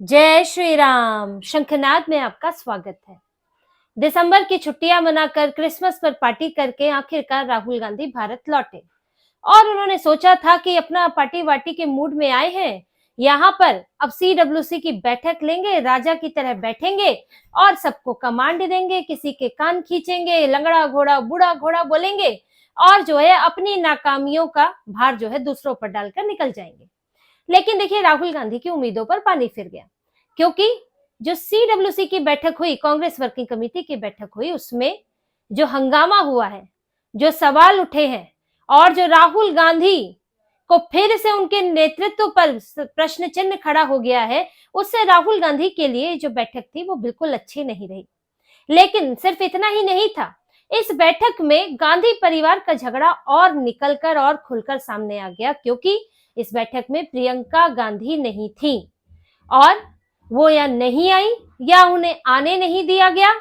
जय श्री राम। शंखनाद में आपका स्वागत है। दिसंबर की छुट्टियां मनाकर क्रिसमस पर पार्टी करके आखिरकार राहुल गांधी भारत लौटे और उन्होंने सोचा था कि अपना पार्टी वार्टी के मूड में आए हैं, यहाँ पर अब सीडब्ल्यूसी की बैठक लेंगे, राजा की तरह बैठेंगे और सबको कमांड देंगे, किसी के कान खींचेंगे, लंगड़ा घोड़ा बूढ़ा घोड़ा बोलेंगे और जो है अपनी नाकामियों का भार जो है दूसरों पर डालकर निकल जाएंगे। लेकिन देखिए, राहुल गांधी की उम्मीदों पर पानी फिर गया, क्योंकि जो सीडब्ल्यूसी की बैठक हुई, कांग्रेस वर्किंग कमेटी की बैठक हुई, उसमें जो हंगामा हुआ है, जो सवाल उठे हैं और जो राहुल गांधी को फिर से उनके नेतृत्व पर प्रश्न चिन्ह खड़ा हो गया है, उससे राहुल गांधी के लिए जो बैठक थी वो बिल्कुल अच्छी नहीं रही। लेकिन सिर्फ इतना ही नहीं था, इस बैठक में गांधी परिवार का झगड़ा और निकलकर और खुलकर सामने आ गया, क्योंकि इस बैठक में प्रियंका गांधी नहीं थी और वो या नहीं आई या उन्हें आने नहीं दिया गया।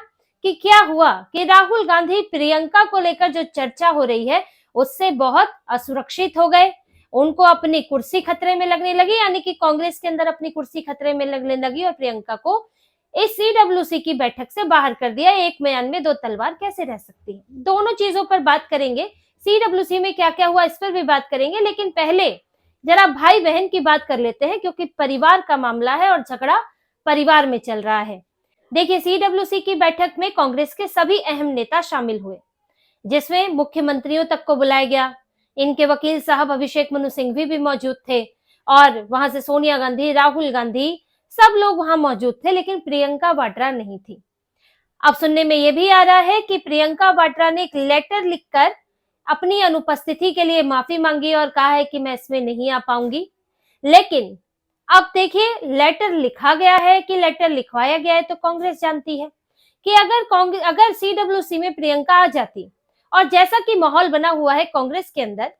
कि क्या हुआ कि राहुल गांधी प्रियंका को लेकर जो चर्चा हो रही है उससे बहुत असुरक्षित हो गए, उनको अपनी कुर्सी खतरे में लगने लगी, यानी कि कांग्रेस के अंदर अपनी कुर्सी खतरे में लगने लगी और प्रियंका को इस सीडब्ल्यूसी की बैठक से बाहर कर दिया। एक म्यान में दो तलवार कैसे रह सकती है। दोनों चीजों पर बात करेंगे, सीडब्ल्यूसी में क्या क्या हुआ इस पर भी बात करेंगे, लेकिन पहले जरा भाई बहन की बात कर लेते हैं, क्योंकि परिवार का मामला है और झगड़ा परिवार में चल रहा है। देखिए, सीडब्ल्यूसी की बैठक में कांग्रेस के सभी अहम नेता शामिल हुए, जिसमें मुख्यमंत्रियों तक को बुलाया गया। इनके वकील साहब अभिषेक मनु सिंघवी भी मौजूद थे और वहां से सोनिया गांधी, राहुल गांधी, सब लोग वहां मौजूद थे, लेकिन प्रियंका वाड्रा नहीं थी। अब सुनने में यह भी आ रहा है कि प्रियंका वाड्रा ने एक लेटर लिखकर अपनी अनुपस्थिति के लिए माफी मांगी और कहा है कि मैं इसमें नहीं आ पाऊंगी। लेकिन अब देखिए, लेटर लिखा गया है कि लेटर लिखवाया गया है, तो कांग्रेस जानती है कि अगर सीडब्ल्यूसी में प्रियंका आ जाती और जैसा कि माहौल बना हुआ है कांग्रेस के अंदर,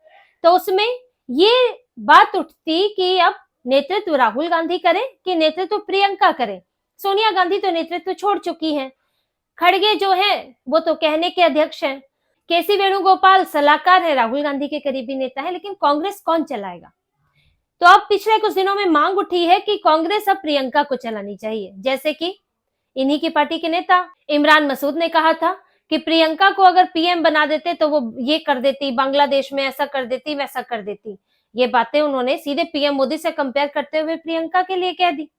तो उसमें ये बात उठती कि अब नेतृत्व राहुल गांधी करे कि नेतृत्व प्रियंका करे। सोनिया गांधी तो नेतृत्व छोड़ चुकी हैं, खड़गे जो हैं वो तो कहने के अध्यक्ष हैं, केसी वेणुगोपाल सलाहकार है, राहुल गांधी के करीबी नेता है, लेकिन कांग्रेस कौन चलाएगा। तो अब पिछले कुछ दिनों में मांग उठी है कि कांग्रेस अब प्रियंका को चलानी चाहिए, जैसे कि इन्हीं की पार्टी के नेता इमरान मसूद ने कहा था कि प्रियंका को अगर पीएम बना देते तो वो ये कर देती, बांग्लादेश में ऐसा कर देती, वैसा कर देती। ये बातें उन्होंने सीधे पीएम मोदी से कंपेयर करते हुए प्रियंका के लिए कह दी,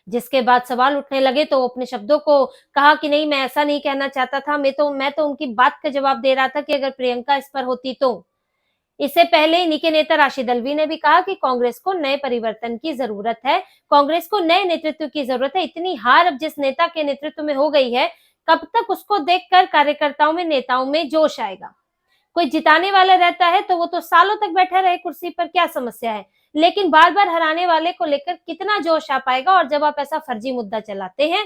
जिसके बाद सवाल उठने लगे तो अपने शब्दों को कहा कि नहीं, मैं ऐसा नहीं कहना चाहता था, मैं तो उनकी बात का जवाब दे रहा था कि अगर प्रियंका इस पर होती तो। इससे पहले इन्हीं के नेता राशिद अल्वी ने भी कहा कि कांग्रेस को नए परिवर्तन की जरूरत है, कांग्रेस को नए नेतृत्व की जरूरत है। इतनी हार अब जिस नेता के नेतृत्व में हो गई है, कब तक उसको देखकर कार्यकर्ताओं में, नेताओं में जोश आएगा। कोई जिताने वाला रहता है तो वो तो सालों तक बैठा रहे कुर्सी पर, क्या समस्या है, लेकिन बार बार हराने वाले को लेकर कितना जोश आ पाएगा। और जब आप ऐसा फर्जी मुद्दा चलाते हैं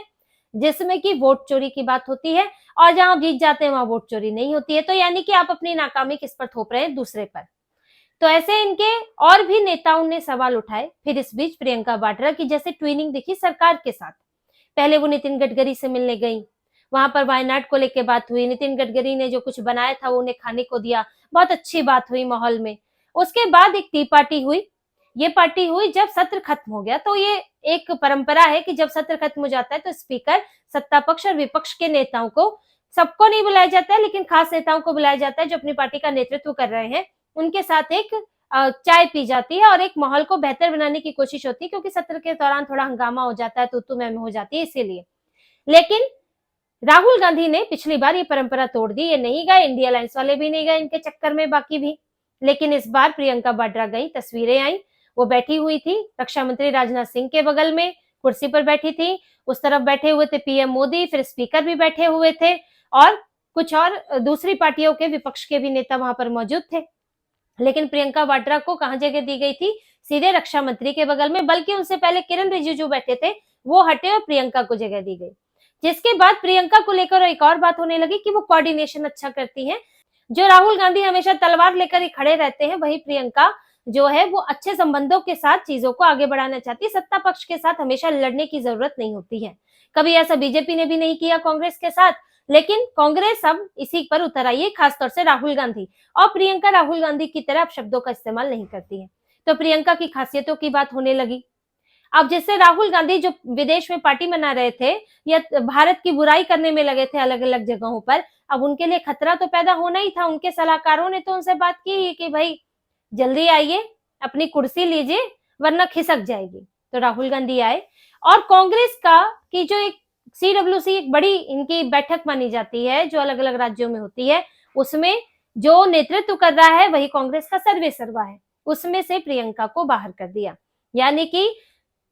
जिसमें कि वोट चोरी की बात होती है और जहां जीत जाते हैं वहां वोट चोरी नहीं होती है, तो यानी कि आप अपनी नाकामी किस पर थोप रहे हैं, दूसरे पर। तो ऐसे इनके और भी नेताओं ने सवाल उठाए। फिर इस बीच प्रियंका वाड्रा की जैसे ट्विनिंग दिखी सरकार के साथ। पहले वो नितिन गडकरी से मिलने गई, वहां पर वायनाड को लेकर बात हुई, नितिन गडकरी ने जो कुछ बनाया था वो उन्हें खाने को दिया, बहुत अच्छी बात हुई माहौल में। उसके बाद एक टी पार्टी हुई, ये पार्टी हुई जब सत्र खत्म हो गया। तो ये एक परंपरा है कि जब सत्र खत्म हो जाता है तो स्पीकर सत्ता पक्ष और विपक्ष के नेताओं को, सबको नहीं बुलाया जाता है लेकिन खास नेताओं को बुलाया जाता है जो अपनी पार्टी का नेतृत्व कर रहे हैं, उनके साथ एक चाय पी जाती है और एक माहौल को बेहतर बनाने की कोशिश होती है, क्योंकि सत्र के दौरान थोड़ा हंगामा हो जाता है, तू मैं हो जाती है, इसीलिए। लेकिन राहुल गांधी ने पिछली बार ये परंपरा तोड़ दी, ये नहीं गए, इंडिया अलायंस वाले भी नहीं गए इनके चक्कर में, बाकी भी। लेकिन इस बार प्रियंका वाड्रा गई, तस्वीरें आई, वो बैठी हुई थी रक्षा मंत्री राजनाथ सिंह के बगल में, कुर्सी पर बैठी थी। उस तरफ बैठे हुए थे पीएम मोदी, फिर स्पीकर भी बैठे हुए थे और कुछ और दूसरी पार्टियों के, विपक्ष के भी नेता वहां पर मौजूद थे। लेकिन प्रियंका वाड्रा को कहां जगह दी गई थी, सीधे रक्षा मंत्री के बगल में, बल्कि उनसे पहले किरण रिजिजू बैठे थे, वो हटे और प्रियंका को जगह दी गई। जिसके बाद प्रियंका को लेकर एक और बात होने लगी कि वो कोऑर्डिनेशन अच्छा करती हैं। जो राहुल गांधी हमेशा तलवार लेकर ही खड़े रहते हैं, वही प्रियंका जो है वो अच्छे संबंधों के साथ चीजों को आगे बढ़ाना चाहती है। सत्ता पक्ष के साथ हमेशा लड़ने की जरूरत नहीं होती है, कभी ऐसा बीजेपी ने भी नहीं किया कांग्रेस के साथ, लेकिन कांग्रेस अब इसी पर उतर आई है, खासतौर से राहुल गांधी। और प्रियंका राहुल गांधी की तरह अब शब्दों का इस्तेमाल नहीं करती है। तो प्रियंका की खासियतों की बात होने लगी। अब जिससे राहुल गांधी जो विदेश में पार्टी मना रहे थे या भारत की बुराई करने में लगे थे अलग अलग जगहों पर, अब उनके लिए खतरा तो पैदा होना ही था। उनके सलाहकारों ने तो उनसे बात की कि भाई जल्दी आइए, अपनी कुर्सी लीजिए, वरना खिसक जाएगी। तो राहुल गांधी आए और कांग्रेस का की जो एक सीडब्ल्यूसी एक बड़ी इनकी बैठक मानी जाती है जो अलग अलग राज्यों में होती है, उसमें जो नेतृत्व कर रहा है वही कांग्रेस का सर्वे सर्वा है, उसमें से प्रियंका को बाहर कर दिया। यानी कि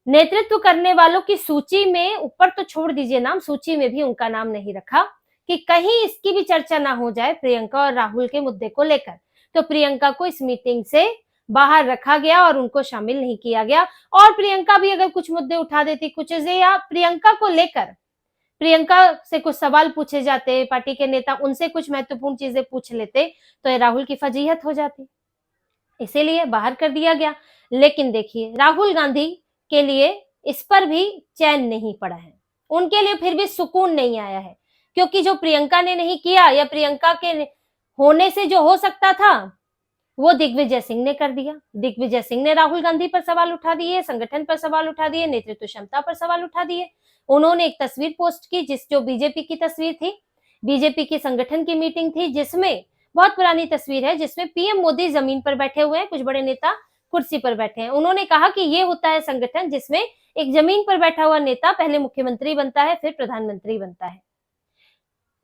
नेतृत्व करने वालों की सूची में ऊपर तो छोड़ दीजिए नाम, सूची में भी उनका नाम नहीं रखा कि कहीं इसकी भी चर्चा ना हो जाए प्रियंका और राहुल के मुद्दे को लेकर। तो प्रियंका को इस मीटिंग से बाहर रखा गया और उनको शामिल नहीं किया गया। और प्रियंका भी अगर कुछ मुद्दे उठा देती, कुछ चीजें या प्रियंका को लेकर प्रियंका से कुछ सवाल पूछे जाते, पार्टी के नेता उनसे कुछ महत्वपूर्ण चीजें पूछ लेते, तो ये राहुल की फजीहत हो जाती, इसीलिए बाहर कर दिया गया। लेकिन देखिए राहुल गांधी के लिए इस पर भी चैन नहीं पड़ा है, उनके लिए फिर भी सुकून नहीं आया है, क्योंकि जो प्रियंका ने नहीं किया या प्रियंका के होने से जो हो सकता था वो दिग्विजय सिंह ने कर दिया। दिग्विजय सिंह ने राहुल गांधी पर सवाल उठा दिए, संगठन पर सवाल उठा दिए, नेतृत्व क्षमता पर सवाल उठा दिए। उन्होंने एक तस्वीर पोस्ट की जो बीजेपी की तस्वीर थी, बीजेपी की संगठन की मीटिंग थी, जिसमें बहुत पुरानी तस्वीर है, जिसमें पीएम मोदी जमीन पर बैठे हुए हैं, कुछ बड़े नेता कुर्सी पर बैठे हैं। उन्होंने कहा कि ये होता है संगठन जिसमें एक जमीन पर बैठा हुआ नेता पहले मुख्यमंत्री बनता है, फिर प्रधानमंत्री बनता है।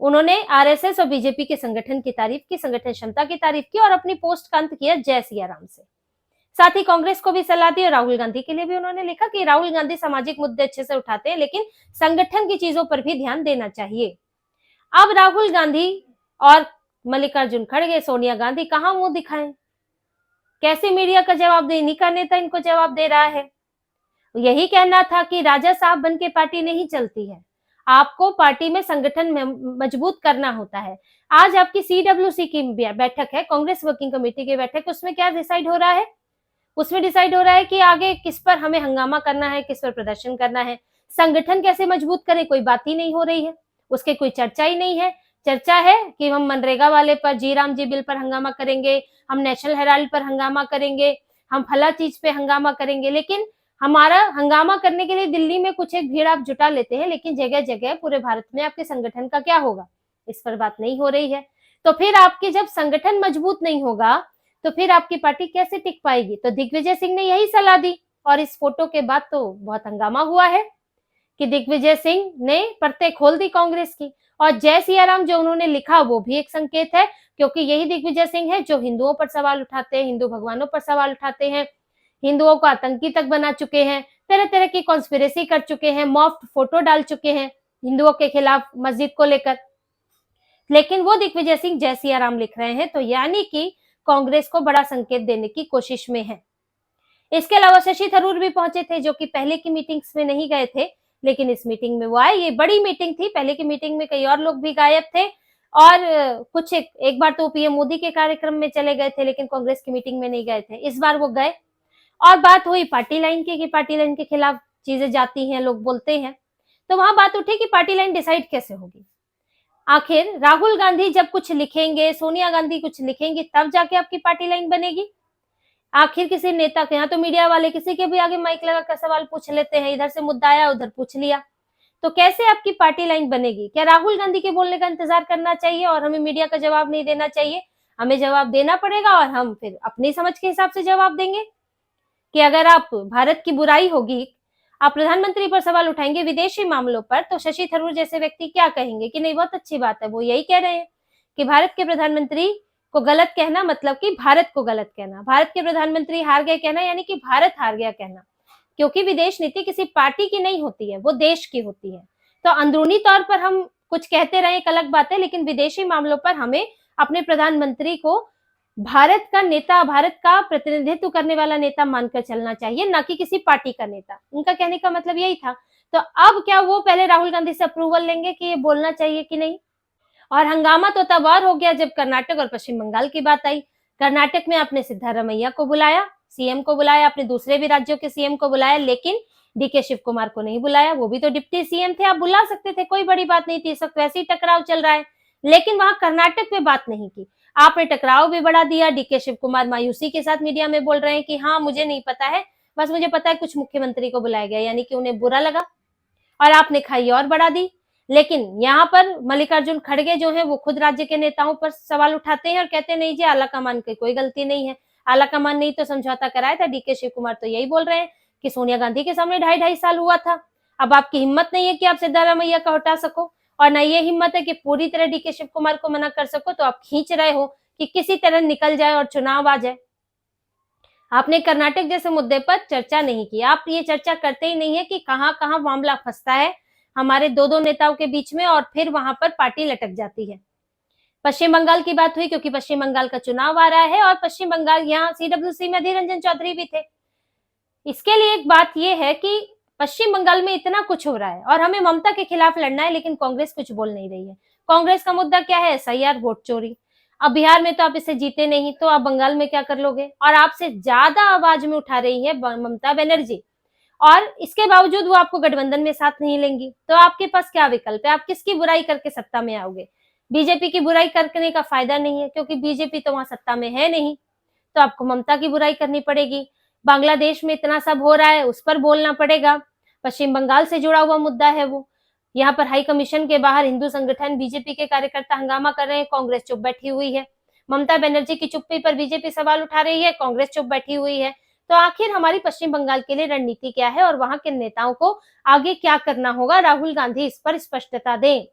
उन्होंने आरएसएस और बीजेपी के संगठन की तारीफ की, संगठन क्षमता की तारीफ की और अपनी पोस्ट का अंत किया जय सिया राम से। साथ ही कांग्रेस को भी सलाह दी और राहुल गांधी के लिए भी उन्होंने लिखा कि राहुल गांधी सामाजिक मुद्दे अच्छे से उठाते हैं, लेकिन संगठन की चीजों पर भी ध्यान देना चाहिए। अब राहुल गांधी और मल्लिकार्जुन खड़गे, सोनिया गांधी कहां मुंह दिखाएं, कैसे मीडिया का जवाब दे, इन्हीं का नेता इनको जवाब दे रहा है। यही कहना था कि राजा साहब बन के पार्टी नहीं चलती है, आपको पार्टी में संगठन में मजबूत करना होता है। आज आपकी सीडब्ल्यूसी की बैठक है, कांग्रेस वर्किंग कमेटी की बैठक, उसमें क्या डिसाइड हो रहा है? उसमें डिसाइड हो रहा है कि आगे किस पर हमें हंगामा करना है, किस पर प्रदर्शन करना है, संगठन कैसे मजबूत करें, कोई बात ही नहीं हो रही है, उसके कोई चर्चा ही नहीं है। चर्चा है कि हम मनरेगा वाले पर, जी राम जी बिल पर हंगामा करेंगे, हम नेशनल हेराल्ड पर हंगामा करेंगे, हम फला चीज पे हंगामा करेंगे। लेकिन हमारा हंगामा करने के लिए दिल्ली में कुछ एक भीड़ आप जुटा लेते हैं, लेकिन जगह जगह पूरे भारत में आपके संगठन का क्या होगा, इस पर बात नहीं हो रही है। तो फिर आपके जब संगठन मजबूत नहीं होगा तो फिर आपकी पार्टी कैसे टिक पाएगी? तो दिग्विजय सिंह ने यही सलाह दी और इस फोटो के बाद तो बहुत हंगामा हुआ है कि दिग्विजय सिंह ने परतें खोल दी कांग्रेस की। और जय सिया राम जो उन्होंने लिखा वो भी एक संकेत है, क्योंकि यही दिग्विजय सिंह है जो हिंदुओं पर सवाल उठाते हैं, हिंदू भगवानों पर सवाल उठाते हैं, हिंदुओं को आतंकी तक बना चुके हैं, तरह तरह की कॉन्स्पिरेसी कर चुके हैं, मॉफ्ड फोटो डाल चुके हैं हिंदुओं के खिलाफ मस्जिद को लेकर। लेकिन वो दिग्विजय सिंह जय सिया राम लिख रहे हैं, तो यानी कि कांग्रेस को बड़ा संकेत देने की कोशिश में है। इसके अलावा शशि थरूर भी पहुंचे थे, जो कि पहले की मीटिंग्स में नहीं गए थे, लेकिन इस मीटिंग में वो आए। ये बड़ी मीटिंग थी, पहले की मीटिंग में कई और लोग भी गायब थे और कुछ एक बार तो पीएम मोदी के कार्यक्रम में चले गए थे, लेकिन कांग्रेस की मीटिंग में नहीं गए थे। इस बार वो गए और बात हुई पार्टी लाइन की कि पार्टी लाइन के खिलाफ चीजें जाती हैं, लोग बोलते हैं, तो वहां बात उठी कि पार्टी लाइन डिसाइड कैसे होगी। आखिर राहुल गांधी जब कुछ लिखेंगे, सोनिया गांधी कुछ लिखेंगी, तब जाके आपकी पार्टी लाइन बनेगी। आखिर किसी नेता के यहाँ तो मीडिया वाले किसी के भी आगे माइक लगाकर सवाल पूछ लेते हैं, इधर से मुद्दा आया उधर पूछ लिया, तो कैसे आपकी पार्टी लाइन बनेगी? क्या राहुल गांधी के बोलने का इंतजार करना चाहिए और हमें मीडिया का जवाब नहीं देना चाहिए? हमें जवाब देना पड़ेगा और हम फिर अपनी समझ के हिसाब से जवाब देंगे कि अगर आप भारत की बुराई होगी, आप प्रधानमंत्री पर सवाल उठाएंगे विदेशी मामलों पर, तो शशि थरूर जैसे व्यक्ति क्या कहेंगे कि नहीं बहुत अच्छी बात है। वो यही कह रहे हैं कि भारत के प्रधानमंत्री को गलत कहना मतलब कि भारत को गलत कहना, भारत के प्रधानमंत्री हार गए कहना यानी कि भारत हार गया कहना, क्योंकि विदेश नीति किसी पार्टी की नहीं होती है, वो देश की होती है। तो अंदरूनी तौर पर हम कुछ कहते रहे एक अलग बात है, लेकिन विदेशी मामलों पर हमें अपने प्रधानमंत्री को भारत का नेता, भारत का प्रतिनिधित्व करने वाला नेता मानकर चलना चाहिए, ना कि किसी पार्टी का नेता। उनका कहने का मतलब यही था। तो अब क्या वो पहले राहुल गांधी से अप्रूवल लेंगे कि ये बोलना चाहिए कि नहीं? और हंगामा तो तब और हो गया जब कर्नाटक और पश्चिम बंगाल की बात आई। कर्नाटक में आपने सिद्धारमैया को बुलाया, सीएम को बुलाया, अपने दूसरे भी राज्यों के सीएम को बुलाया, लेकिन डीके शिव कुमार को नहीं बुलाया। वो भी तो डिप्टी सीएम थे, आप बुला सकते थे, कोई बड़ी बात नहीं थी। इस वक्त वैसे ही टकराव चल रहा है, लेकिन वहां कर्नाटक में बात नहीं की। आपने टकराव भी बढ़ा दिया। डीके शिव कुमार मायूसी के साथ मीडिया में बोल रहे हैं कि हाँ मुझे नहीं पता है, बस मुझे पता है कुछ मुख्यमंत्री को बुलाया गया, यानी कि उन्हें बुरा लगा और आपने खाई और बढ़ा दी। लेकिन यहाँ पर मल्लिकार्जुन खड़गे जो है वो खुद राज्य के नेताओं पर सवाल उठाते हैं और कहते हैं नहीं जी, आलाकमान की कोई गलती नहीं है, आलाकमान नहीं तो समझौता कराया था। डीके शिव कुमार तो यही बोल रहे हैं कि सोनिया गांधी के सामने 2.5 साल हुआ था। अब आपकी हिम्मत नहीं है कि आप सिद्धारमैया का हटा सको, और न ये हिम्मत है कि पूरी तरह डीके शिव कुमार को मना कर सको, तो आप खींच रहे हो कि किसी तरह निकल जाए और चुनाव आ जाए। आपने कर्नाटक जैसे मुद्दे पर चर्चा नहीं की, आप ये चर्चा करते ही नहीं है कि कहां कहां मामला फंसता है हमारे दो नेताओं के बीच में, और फिर वहां पर पार्टी लटक जाती है। पश्चिम बंगाल की बात हुई क्योंकि पश्चिम बंगाल का चुनाव आ रहा है और पश्चिम बंगाल यहाँ सीडब्ल्यूसी में अधीर रंजन चौधरी भी थे। इसके लिए एक बात यह है कि पश्चिम बंगाल में इतना कुछ हो रहा है और हमें ममता के खिलाफ लड़ना है, लेकिन कांग्रेस कुछ बोल नहीं रही है। कांग्रेस का मुद्दा क्या है? एसआईआर, वोट चोरी। अब बिहार में तो आप इसे जीते नहीं, तो आप बंगाल में क्या कर लोगे? और आपसे ज्यादा आवाज में उठा रही है ममता बनर्जी, और इसके बावजूद वो आपको गठबंधन में साथ नहीं लेंगी। तो आपके पास क्या विकल्प है? आप किसकी बुराई करके सत्ता में आओगे? बीजेपी की बुराई करने का फायदा नहीं है, क्योंकि बीजेपी तो वहां सत्ता में है नहीं, तो आपको ममता की बुराई करनी पड़ेगी। बांग्लादेश में इतना सब हो रहा है, उस पर बोलना पड़ेगा। पश्चिम बंगाल से जुड़ा हुआ मुद्दा है वो। यहाँ पर हाई कमीशन के बाहर हिंदू संगठन, बीजेपी के कार्यकर्ता हंगामा कर रहे हैं, कांग्रेस चुप बैठी हुई है। ममता बनर्जी की चुप्पी पर बीजेपी सवाल उठा रही है, कांग्रेस चुप बैठी हुई है। तो आखिर हमारी पश्चिम बंगाल के लिए रणनीति क्या है और वहां के नेताओं को आगे क्या करना होगा? राहुल गांधी इस पर स्पष्टता दें।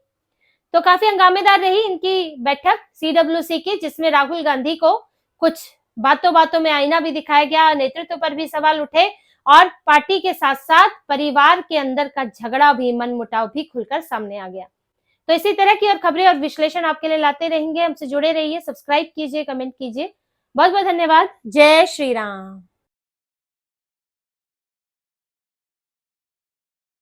तो काफी हंगामेदार रही इनकी बैठक सीडब्ल्यूसी की, जिसमें राहुल गांधी को कुछ बातों बातों में आईना भी दिखाया गया, नेतृत्व पर भी सवाल उठे और पार्टी के साथ साथ परिवार के अंदर का झगड़ा भी, मनमुटाव भी खुलकर सामने आ गया। तो इसी तरह की और खबरें और विश्लेषण आपके लिए लाते रहेंगे। हमसे जुड़े रहिए, सब्सक्राइब कीजिए, कमेंट कीजिए। बहुत बहुत धन्यवाद। जय श्री राम।